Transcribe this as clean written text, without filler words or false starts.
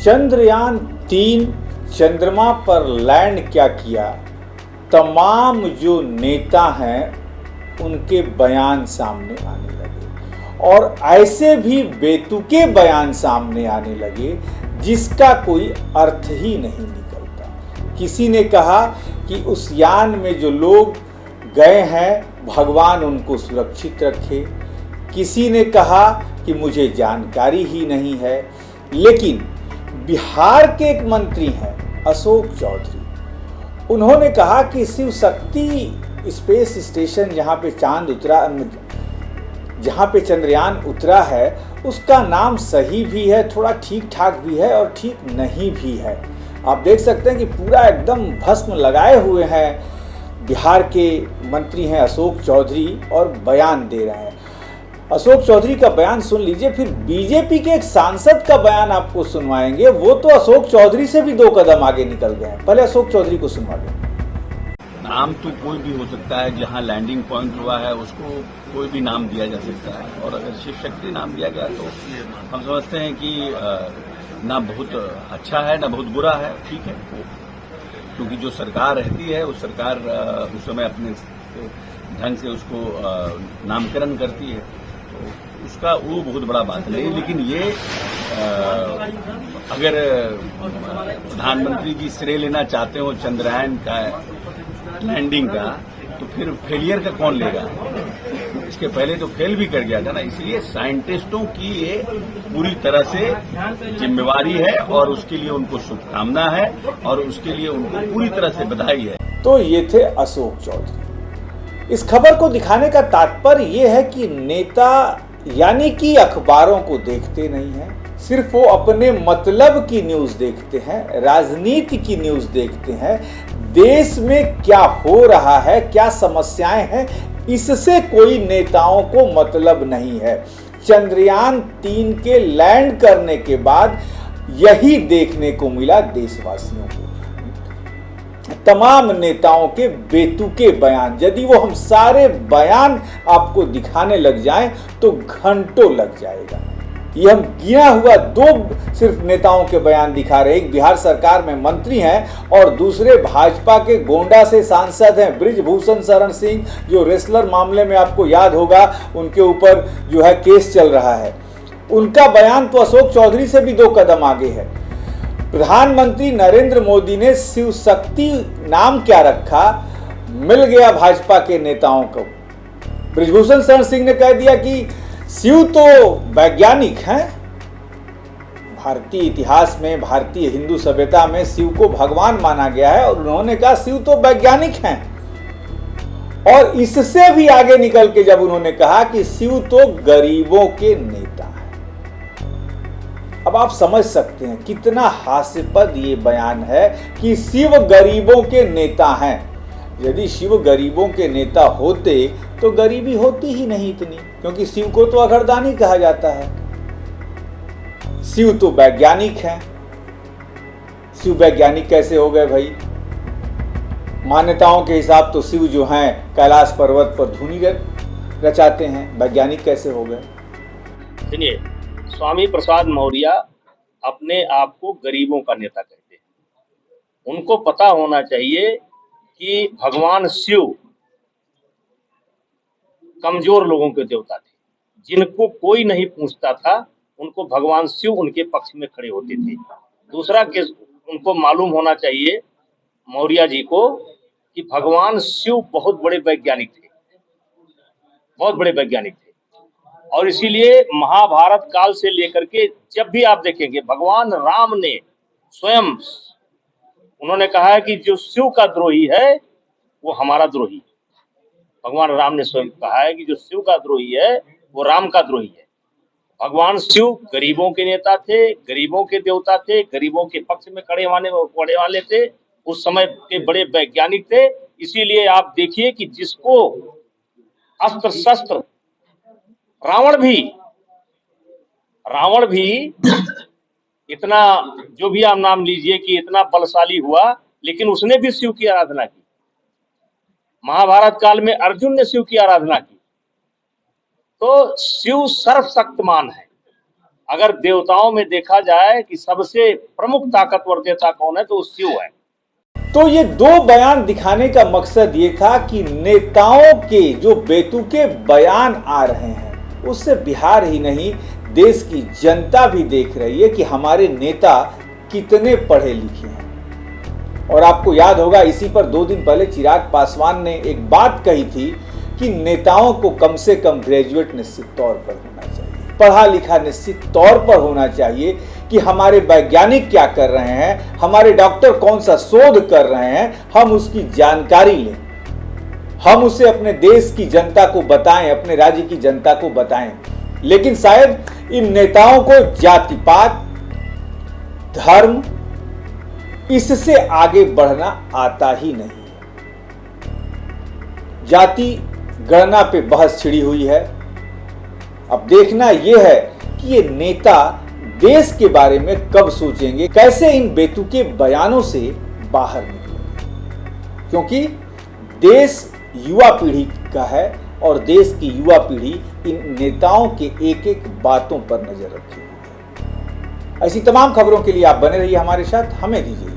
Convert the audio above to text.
चंद्रयान 3 चंद्रमा पर लैंड क्या किया, तमाम जो नेता हैं उनके बयान सामने आने लगे और ऐसे भी बेतुके बयान सामने आने लगे जिसका कोई अर्थ ही नहीं निकलता। किसी ने कहा कि उस यान में जो लोग गए हैं भगवान उनको सुरक्षित रखे, किसी ने कहा कि मुझे जानकारी ही नहीं है। लेकिन बिहार के एक मंत्री हैं अशोक चौधरी, उन्होंने कहा कि शिव शक्ति स्पेस स्टेशन जहाँ पे चांद उतरा, जहाँ पे चंद्रयान उतरा है, उसका नाम सही भी है, थोड़ा ठीक ठाक भी है और ठीक नहीं भी है। आप देख सकते हैं कि पूरा एकदम भस्म लगाए हुए हैं बिहार के मंत्री हैं अशोक चौधरी और बयान दे रहे हैं। अशोक चौधरी का बयान सुन लीजिए, फिर बीजेपी के एक सांसद का बयान आपको सुनवाएंगे। वो तो अशोक चौधरी से भी 2 कदम आगे निकल गए हैं। पहले अशोक चौधरी को सुनवा दें। नाम तो कोई भी हो सकता है, जहां लैंडिंग पॉइंट हुआ है उसको कोई भी नाम दिया जा सकता है, और अगर शिव शक्ति नाम दिया गया तो हम समझते हैं कि ना बहुत अच्छा है ना बहुत बुरा है, ठीक है। क्योंकि जो सरकार रहती है उस सरकार उस समय अपने ढंग से उसको नामकरण करती है, तो उसका वो बहुत बड़ा बात नहीं। लेकिन ये अगर प्रधानमंत्री जी श्रेय लेना चाहते हो चंद्रयान का लैंडिंग का, तो फिर फेलियर का कौन लेगा? इसके पहले तो फेल भी कर गया था ना। इसलिए साइंटिस्टों की ये पूरी तरह से जिम्मेवारी है और उसके लिए उनको शुभकामना है और उसके लिए उनको पूरी तरह से बधाई है। तो ये थे अशोक चौधरी। इस खबर को दिखाने का तात्पर्य ये है कि नेता यानी कि अखबारों को देखते नहीं हैं, सिर्फ वो अपने मतलब की न्यूज देखते हैं, राजनीति की न्यूज देखते हैं। देश में क्या हो रहा है, क्या समस्याएं हैं, इससे कोई नेताओं को मतलब नहीं है। चंद्रयान 3 के लैंड करने के बाद यही देखने को मिला देशवासियों को। तमाम नेताओं के बेतुके बयान, यदि वो हम सारे बयान आपको दिखाने लग जाएं तो घंटों लग जाएगा। ये हम गिना हुआ 2 सिर्फ नेताओं के बयान दिखा रहे। एक बिहार सरकार में मंत्री हैं और दूसरे भाजपा के गोंडा से सांसद हैं बृजभूषण शरण सिंह, जो रेसलर मामले में आपको याद होगा उनके ऊपर जो है केस चल रहा है। उनका बयान तो अशोक चौधरी से भी 2 कदम आगे है। प्रधानमंत्री नरेंद्र मोदी ने शिव शक्ति नाम क्या रखा, मिल गया भाजपा के नेताओं को। बृजभूषण शरण सिंह ने कह दिया कि शिव तो वैज्ञानिक हैं। भारतीय इतिहास में, भारतीय हिंदू सभ्यता में शिव को भगवान माना गया है और उन्होंने कहा शिव तो वैज्ञानिक हैं। और इससे भी आगे निकल के जब उन्होंने कहा कि शिव तो गरीबों के नेता हैं। अब आप समझ सकते हैं कितना हास्यास्पद ये बयान है कि शिव गरीबों के नेता हैं। यदि शिव गरीबों के नेता होते तो गरीबी होती ही नहीं इतनी, क्योंकि शिव को तो अघरदानी कहा जाता है। शिव तो वैज्ञानिक हैं। शिव वैज्ञानिक कैसे हो गए भाई? मान्यताओं के हिसाब तो शिव जो हैं कैलाश पर्वत पर धुनी रचाते हैं, वैज्ञानिक कैसे हो गए? सुनिए, स्वामी प्रसाद मौर्य अपने आप को गरीबों का नेता कहते हैं। उनको पता होना चाहिए कि भगवान शिव कमजोर लोगों के देवता थे, जिनको कोई नहीं पूछता था, उनको भगवान शिव उनके पक्ष में खड़े होते थे। दूसरा केस उनको मालूम होना चाहिए मौर्य जी को कि भगवान शिव बहुत बड़े वैज्ञानिक थे, बहुत बड़े वैज्ञानिक थे। और इसीलिए महाभारत काल से लेकर के जब भी आप देखेंगे भगवान राम ने स्वयं उन्होंने कहा है कि जो शिव का द्रोही है वो हमारा द्रोही। भगवान राम ने स्वयं कहा है कि जो शिव का द्रोही है वो राम का द्रोही है। भगवान शिव गरीबों के नेता थे, गरीबों के देवता थे, गरीबों के पक्ष में खड़े वाले थे, उस समय के बड़े वैज्ञानिक थे। इसीलिए आप देखिए कि जिसको अस्त्र शस्त्र रावण भी इतना, जो भी आप नाम लीजिए कि इतना बलशाली हुआ, लेकिन उसने भी शिव की आराधना की। महाभारत काल में अर्जुन ने शिव की आराधना की। तो शिव सर्वशक्तिमान है। अगर देवताओं में देखा जाए कि सबसे प्रमुख ताकतवर देवता कौन है तो वो शिव है। तो ये दो बयान दिखाने का मकसद ये था कि नेताओं के जो बेतुके बयान आ रहे हैं उससे बिहार ही नहीं देश की जनता भी देख रही है कि हमारे नेता कितने पढ़े लिखे हैं। और आपको याद होगा इसी पर 2 दिन पहले चिराग पासवान ने एक बात कही थी कि नेताओं को कम से कम ग्रेजुएट निश्चित तौर पर होना चाहिए, पढ़ा लिखा निश्चित तौर पर होना चाहिए कि हमारे वैज्ञानिक क्या कर रहे हैं, हमारे डॉक्टर कौन सा शोध कर रहे हैं, हम उसकी जानकारी लें, हम उसे अपने देश की जनता को बताएं, अपने राज्य की जनता को बताएं। लेकिन शायद इन नेताओं को जातिपात, धर्म, इससे आगे बढ़ना आता ही नहीं है। जाति गणना पे बहस छिड़ी हुई है। अब देखना यह है कि ये नेता देश के बारे में कब सोचेंगे, कैसे इन बेतुके बयानों से बाहर निकलेंगे, क्योंकि देश युवा पीढ़ी का है और देश की युवा पीढ़ी इन नेताओं के एक एक बातों पर नजर रखे हुए है। ऐसी तमाम खबरों के लिए आप बने रहिए हमारे साथ, हमें दीजिए।